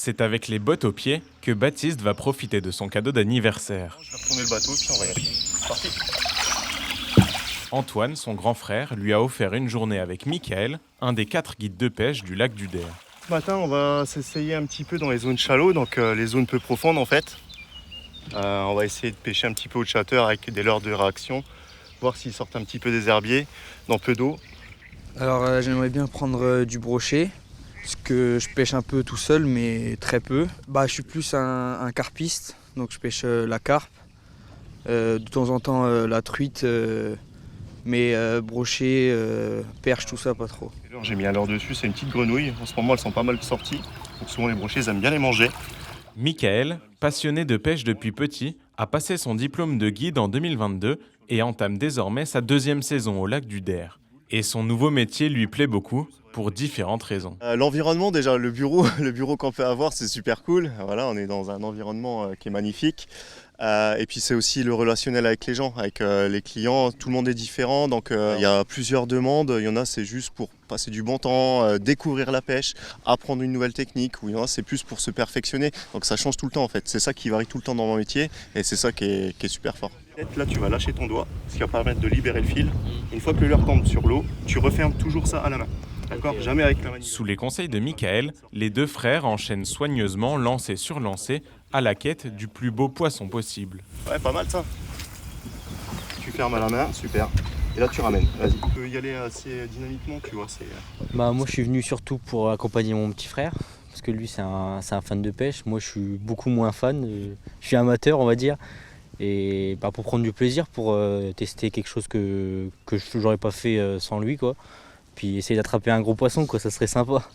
C'est avec les bottes aux pieds que Baptiste va profiter de son cadeau d'anniversaire. Je vais retourner le bateau, puis on va y aller. C'est parti. Antoine, son grand frère, lui a offert une journée avec Michael, un des 4 guides de pêche du lac du Der. Ce matin, on va s'essayer un petit peu dans les zones shallow, donc les zones peu profondes en fait. On va essayer de pêcher un petit peu au chatter avec des leurres de réaction, voir s'ils sortent un petit peu des herbiers dans peu d'eau. Alors j'aimerais bien prendre du brochet, parce que je pêche un peu tout seul, mais très peu. Je suis plus un carpiste, donc je pêche la carpe, de temps en temps la truite, mais brochet, perche, tout ça, pas trop. J'ai mis un leurre dessus, c'est une petite grenouille. En ce moment, elles sont pas mal sorties. Donc souvent, les brochets, ils aiment bien les manger. Michael, passionné de pêche depuis petit, a passé son diplôme de guide en 2022 et entame désormais sa 2e saison au lac du Der. Et son nouveau métier lui plaît beaucoup, pour différentes raisons. L'environnement, déjà, le bureau qu'on peut avoir, c'est super cool. Voilà, on est dans un environnement qui est magnifique. Et puis c'est aussi le relationnel avec les gens, avec les clients. Tout le monde est différent, donc il y a plusieurs demandes. Il y en a, c'est juste pour passer du bon temps, découvrir la pêche, apprendre une nouvelle technique. Ou il y en a, c'est plus pour se perfectionner. Donc ça change tout le temps en fait. C'est ça qui varie tout le temps dans mon métier et c'est ça qui est super fort. Là, tu vas lâcher ton doigt, ce qui va permettre de libérer le fil. Une fois que le leurre tombe sur l'eau, tu refermes toujours ça à la main. D'accord, jamais avec la manivelle. Sous les conseils de Michael, les 2 frères enchaînent soigneusement lancé sur lancé à la quête du plus beau poisson possible. Ouais, pas mal ça. Tu fermes à la main, super. Et là, tu ramènes. Vas-y. Tu peux y aller assez dynamiquement, tu vois. Moi, je suis venu surtout pour accompagner mon petit frère, parce que lui, c'est un fan de pêche. Moi, je suis beaucoup moins fan. Je suis amateur, on va dire. Et pour prendre du plaisir, pour tester quelque chose que je n'aurais pas fait sans lui, quoi. Puis essayer d'attraper un gros poisson, quoi, ça serait sympa.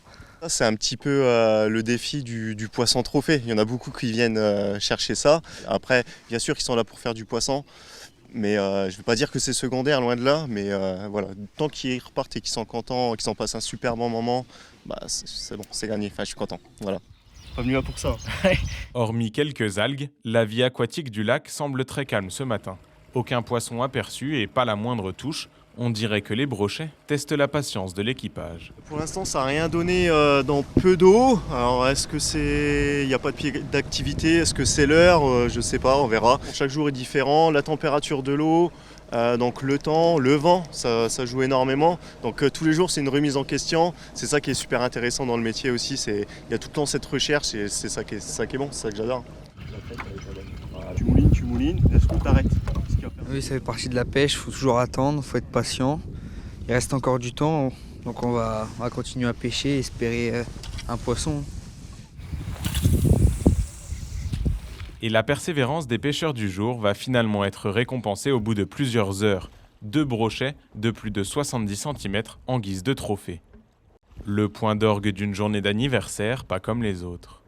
C'est un petit peu le défi du poisson trophée. Il y en a beaucoup qui viennent chercher ça. Après, bien sûr qu'ils sont là pour faire du poisson, mais je ne vais pas dire que c'est secondaire, loin de là. Mais voilà, tant qu'ils repartent et qu'ils sont contents, qu'ils en passent un super bon moment, c'est bon, c'est gagné. Enfin, je suis content. Voilà. Pas venu là pour ça. Hormis quelques algues, la vie aquatique du lac semble très calme ce matin. Aucun poisson aperçu et pas la moindre touche. On dirait que les brochets testent la patience de l'équipage. Pour l'instant, ça n'a rien donné dans peu d'eau. Alors, est-ce que c'est... Il n'y a pas de pied d'activité? Est-ce que c'est l'heure? Je ne sais pas, on verra. Chaque jour est différent. La température de l'eau, donc le temps, le vent, ça joue énormément. Donc tous les jours, c'est une remise en question. C'est ça qui est super intéressant dans le métier aussi. Il y a tout le temps cette recherche et c'est ça qui est bon, c'est ça que j'adore. Tu moulines, est-ce qu'on t'arrête? Oui, ça fait partie de la pêche, il faut toujours attendre, il faut être patient. Il reste encore du temps, donc on va continuer à pêcher et espérer un poisson. Et la persévérance des pêcheurs du jour va finalement être récompensée au bout de plusieurs heures. 2 brochets de plus de 70 cm en guise de trophée. Le point d'orgue d'une journée d'anniversaire, pas comme les autres.